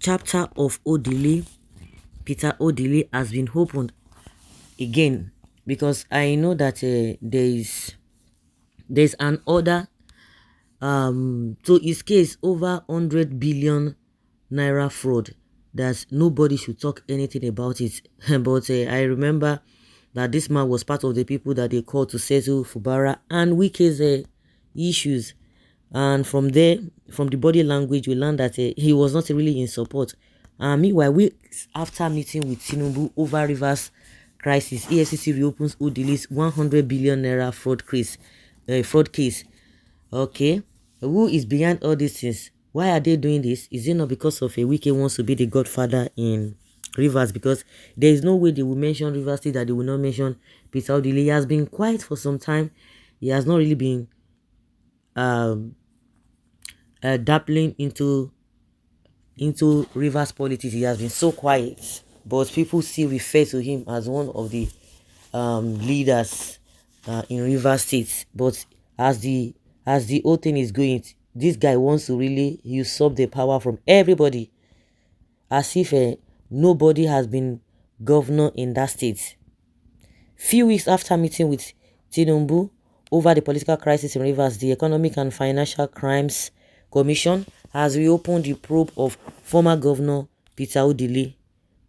chapter of Odili, Peter Odili, has been opened again, because I know that there's an order to his case over 100 billion naira fraud, that nobody should talk anything about it. But I remember that this man was part of the people that they called to settle Fubara and Wike's issues. And from there, from the body language, we learned that he was not really in support. Meanwhile, weeks after meeting with Tinubu over Rivers crisis, Efcc reopens Odili'S 100 billion naira fraud case. Okay, who is behind all these things? Why are they doing this? Is it not because of a Wike wants to be the godfather in Rivers? Because there is no way they will mention Rivers State that they will not mention Peter Odili. He has been quiet for some time. He has not really been dabbling into Rivers politics. He has been so quiet, but people still refer to him as one of the leaders in Rivers State. But as the whole thing is going, this guy wants to really usurp the power from everybody, as if nobody has been governor in that state. Few weeks after meeting with Tinubu over the political crisis in Rivers, the Economic and Financial Crimes Commission has reopened the probe of former Governor Peter Odili.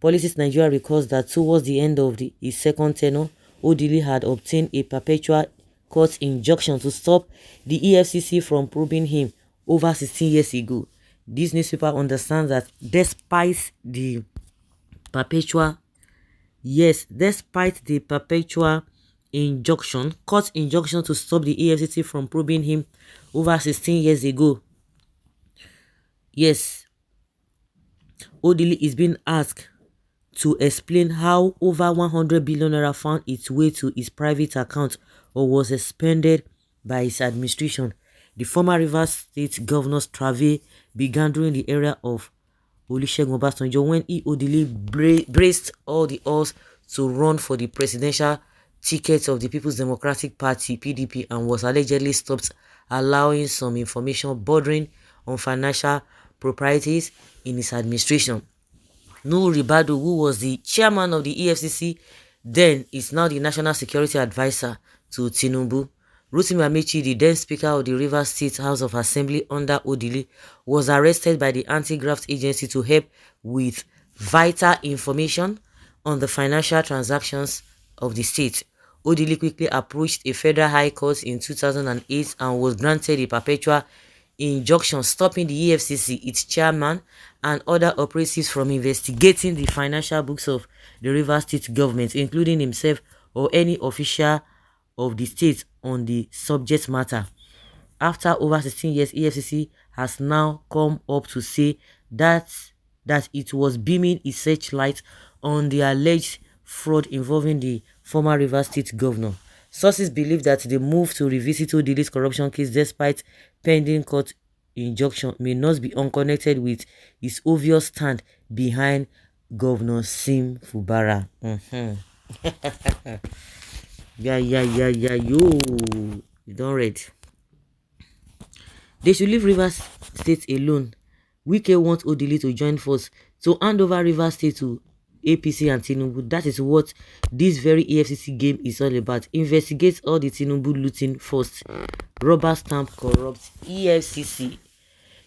Politics Nigeria records that towards the end of his second tenure, Odili had obtained a perpetual court injunction to stop the Efcc from probing him over 16 years ago. This newspaper understands that despite the perpetual court injunction to stop the EFCC from probing him over 16 years ago, yes, Odili is being asked to explain how over 100 billion naira found its way to his private account or was expended by his administration. The former Rivers State governor's travel began during the era of Olusegun Obasanjo, when Odili braced all the odds to run for the presidential ticket of the People's Democratic Party (PDP) and was allegedly stopped allowing some information bordering on financial proprieties in his administration. Nuhu Ribadu, who was the chairman of the EFCC then, is now the National Security Advisor to Tinubu. Rotimi Amaechi, the then Speaker of the Rivers State House of Assembly under Odili, was arrested by the Anti-Graft Agency to help with vital information on the financial transactions of the state. Odili quickly approached a federal high court in 2008 and was granted a perpetual injunction stopping the EFCC, its chairman, and other operatives from investigating the financial books of the Rivers State government, including himself or any official of the state on the subject matter. After over 16 years, EFCC has now come up to say that it was beaming its searchlight on the alleged fraud involving the former Rivers State governor. Sources believe that the move to revisit Odili's corruption case despite pending court injunction may not be unconnected with his obvious stand behind Governor Sim Fubara. Yeah, yo, you don't read. They should leave Rivers State alone. Wike wants Odili to join force to hand over Rivers State to APC and Tinubu. That is what this very EFCC game is all about. Investigate all the Tinubu looting first. Rubber stamp corrupt EFCC.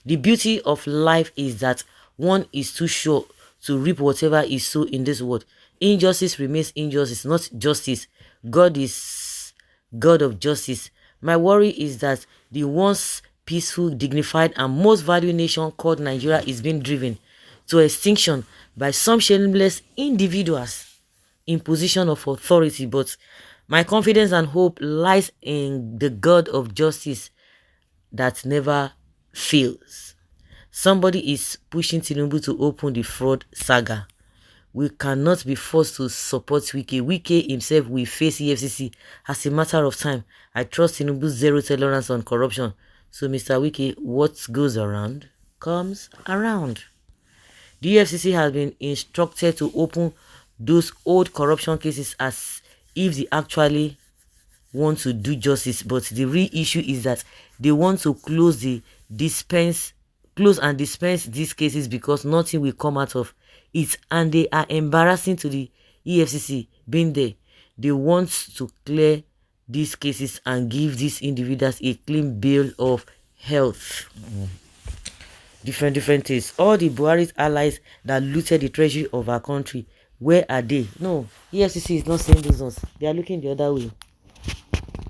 The beauty of life is that one is too sure to reap whatever is sown in this world. Injustice remains injustice, not justice. God is God of justice. My worry is that the once peaceful, dignified, and most valued nation called Nigeria is being driven to extinction by some shameless individuals in position of authority. But my confidence and hope lies in the God of justice that never fails. Somebody is pushing Tinubu to open the fraud saga. We cannot be forced to support Wike. Wike himself will face EFCC as a matter of time. I trust Tinubu's zero tolerance on corruption. So, Mr. Wike, what goes around comes around. The EFCC has been instructed to open those old corruption cases as if they actually want to do justice. But the real issue is that they want to close the dispense close and dispense these cases because nothing will come out of it, and they are embarrassing to the EFCC being there. They want to clear these cases and give these individuals a clean bill of health. Different things. All the Buhari's allies that looted the treasury of our country, where are they? No, EFCC is not saying those ones. They are looking the other way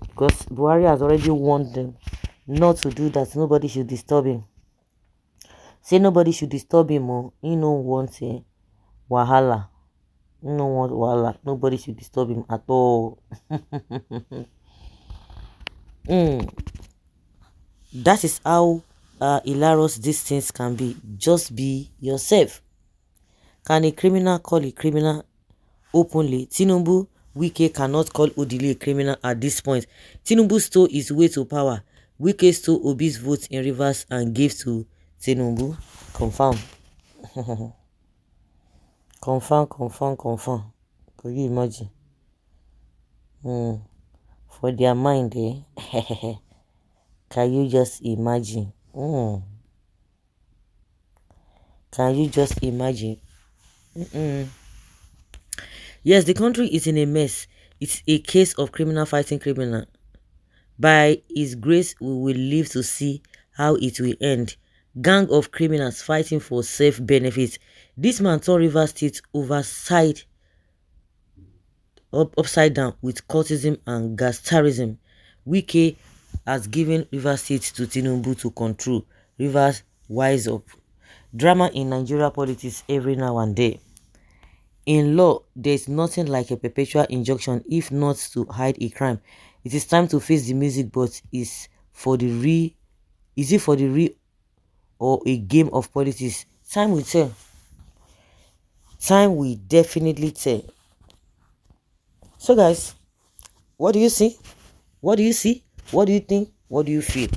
because Buhari has already warned them not to do that. Nobody should disturb him. Say nobody should disturb him. Oh, he no want wahala. He no want wahala. Nobody should disturb him at all. That is how hilarious these things can be. Just be yourself. Can a criminal call a criminal openly? Tinubu, Wike cannot call Odili a criminal at this point. Tinubu stole his way to power. Wike stole Obi's votes in Rivers and gave to Tinubu. Confirm. Confirm. Can you imagine? For their mind, eh? Can you just imagine? Can you just imagine? Yes, the country is in a mess. It's a case of criminal fighting criminal. By His grace, we will live to see how it will end. Gang of criminals fighting for self-benefit. This man turned Rivers State upside down with cultism and gastarism. Wike has given Rivers State to Tinubu to control. Rivers, wise up. Drama in Nigeria politics every now and then. In law, there is nothing like a perpetual injunction if not to hide a crime. It is time to face the music, but is it for the real or a game of politics? Time will tell. Time will definitely tell. So guys, what do you see? What do you see? What do you think? What do you feel?